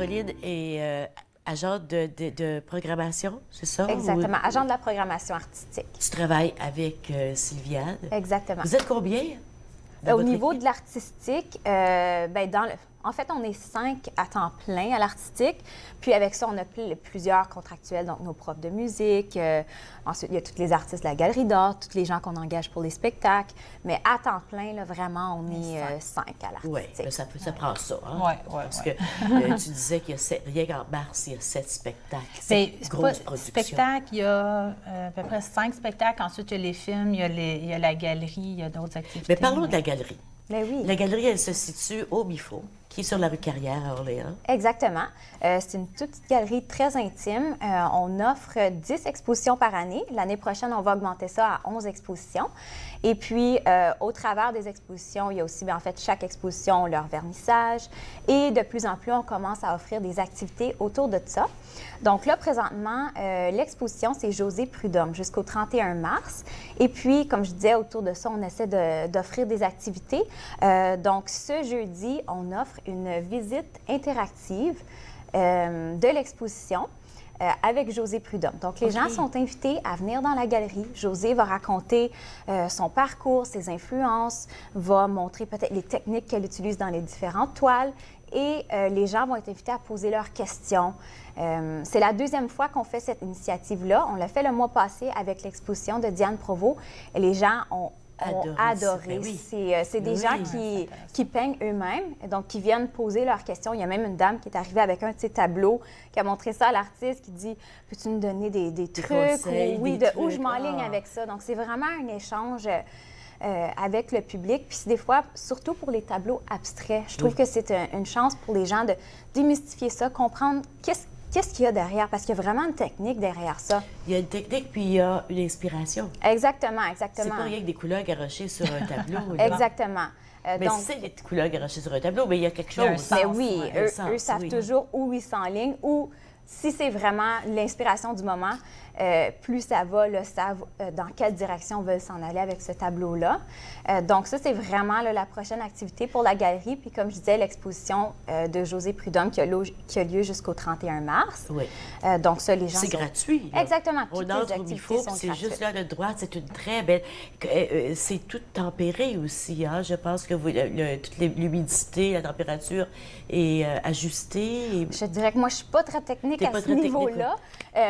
Caroline est agente de programmation, c'est ça? Exactement, agent de la programmation artistique. Tu travailles avec Sylviane. Exactement. Vous êtes combien? Au niveau de l'artistique, en fait, on est 5 à temps plein à l'artistique. Puis avec ça, on a plusieurs contractuels, donc nos profs de musique. Ensuite, il y a tous les artistes de la Galerie d'art, tous les gens qu'on engage pour les spectacles. Mais à temps plein, là, vraiment, on est 5 à l'artistique. Oui, ça prend ça. Hein? Oui. Parce que tu disais qu'il y a rien qu'en mars, il y a 7 spectacles. C'est grosse production. Spectacle, il y a à peu près 5 spectacles. Ensuite, il y a les films, il y a la galerie, il y a d'autres activités. Mais parlons de la galerie. Mais oui. La galerie, elle se situe au MIFO, qui est sur la rue Carrière à Orléans. Exactement. C'est une toute petite galerie très intime. On offre 10 expositions par année. L'année prochaine, on va augmenter ça à 11 expositions. Et puis, au travers des expositions, il y a aussi, en fait, chaque exposition, leur vernissage. Et de plus en plus, on commence à offrir des activités autour de ça. Donc là, présentement, l'exposition, c'est José Prudhomme jusqu'au 31 mars. Et puis, comme je disais, autour de ça, on essaie d'offrir des activités. Donc, ce jeudi, on offre une visite interactive de l'exposition avec José Prudhomme. Donc, les gens sont invités à venir dans la galerie. José va raconter son parcours, ses influences, va montrer peut-être les techniques qu'elle utilise dans les différentes toiles et les gens vont être invités à poser leurs questions. C'est la deuxième fois qu'on fait cette initiative-là. On l'a fait le mois passé avec l'exposition de Diane Provost et les gens ont adoré. Oui. C'est des gens qui peignent eux-mêmes, donc qui viennent poser leurs questions. Il y a même une dame qui est arrivée avec un de ses tableaux, qui a montré ça à l'artiste, qui dit « Peux-tu nous donner des trucs? » conseils, ou, oui, des où trucs. je m'enligne avec ça. Donc, c'est vraiment un échange avec le public. Puis des fois, surtout pour les tableaux abstraits, je trouve que c'est une chance pour les gens de démystifier ça, comprendre qu'est-ce qu'il y a derrière, parce qu'il y a vraiment une technique derrière ça. Il y a une technique, puis il y a une inspiration. Exactement. C'est pas rien que des couleurs garochées sur un tableau. Là. Exactement. Mais donc, c'est des couleurs garochées sur un tableau, mais il y a quelque chose. mais oui, eux savent oui. toujours où ils s'enlignent, ou si c'est vraiment l'inspiration du moment, plus ça va, là, savent dans quelle direction veulent s'en aller avec ce tableau-là. Donc ça, c'est vraiment là, la prochaine activité pour la galerie. Puis comme je disais, l'exposition de José Prudhomme qui a lieu jusqu'au 31 mars. Oui. Donc ça, les gens... C'est gratuit. Là. Exactement. On Toutes les entre au activités MIFO, sont c'est gratuites. juste là de droite. C'est une très belle... c'est tout tempéré aussi. Hein? Je pense que toute l'humidité, la température est ajustée. Je dirais que moi, je ne suis pas très technique à ce niveau-là,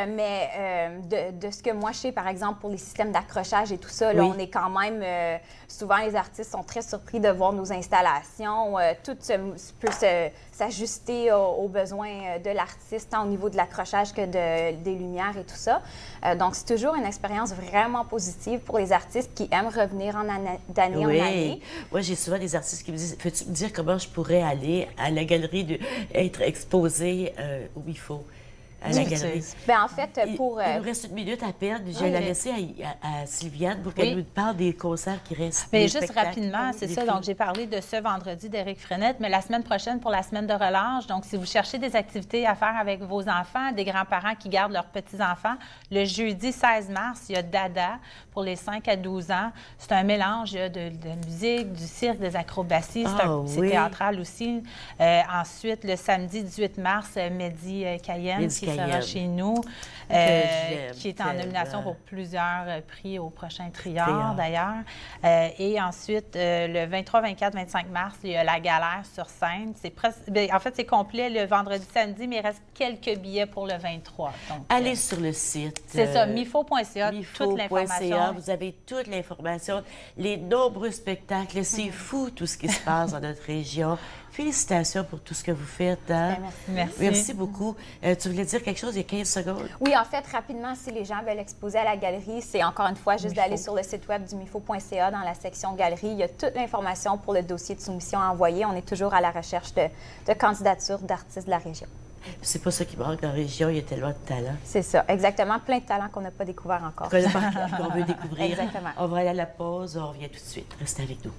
mais de ce que moi je sais, par exemple, pour les systèmes d'accrochage et tout ça, là, on est quand même... souvent, les artistes sont très surpris de voir nos installations. Tout peut s'ajuster aux besoins de l'artiste, tant au niveau de l'accrochage que des lumières et tout ça. Donc, c'est toujours une expérience vraiment positive pour les artistes qui aiment revenir d'année en année. Moi, j'ai souvent des artistes qui me disent « Peux-tu me dire comment je pourrais aller à la galerie, être exposée où il faut? » À la galerie. Bien, en fait, Il nous reste une minute à peine. Je vais la laisser à Sylviane pour qu'elle nous parle des concerts qui restent. Mais juste rapidement, c'est ça. Donc, j'ai parlé de ce vendredi d'Éric Frenette, mais la semaine prochaine, pour la semaine de relâche, donc si vous cherchez des activités à faire avec vos enfants, des grands-parents qui gardent leurs petits-enfants, le jeudi 16 mars, il y a Dada pour les 5 à 12 ans. C'est un mélange de musique, du cirque, des acrobaties. C'est théâtral aussi. Ensuite, le samedi 18 mars, Mehdi Cayenne, qui sera chez nous, qui est en nomination pour plusieurs prix au prochain Triard, d'ailleurs. Et ensuite, le 23, 24, 25 mars, il y a la galère sur scène. En fait, c'est complet le vendredi, samedi, mais il reste quelques billets pour le 23. Donc, allez sur le site. C'est ça, mifo.ca, toute l'information. Vous avez toute l'information, les nombreux spectacles. C'est fou tout ce qui se passe dans notre région. Félicitations pour tout ce que vous faites. Hein? Merci. Merci beaucoup. Tu voulais dire quelque chose il y a 15 secondes? Oui, en fait, rapidement, si les gens veulent exposer à la galerie, c'est encore une fois juste d'aller sur le site web du mifo.ca dans la section galerie. Il y a toute l'information pour le dossier de soumission à envoyer. On est toujours à la recherche de candidatures d'artistes de la région. C'est pas ça qui manque dans la région, il y a tellement de talents. C'est ça, exactement. Plein de talents qu'on n'a pas découverts encore. Qu'on veut découvrir. Exactement. On va aller à la pause, on revient tout de suite. Restez avec nous.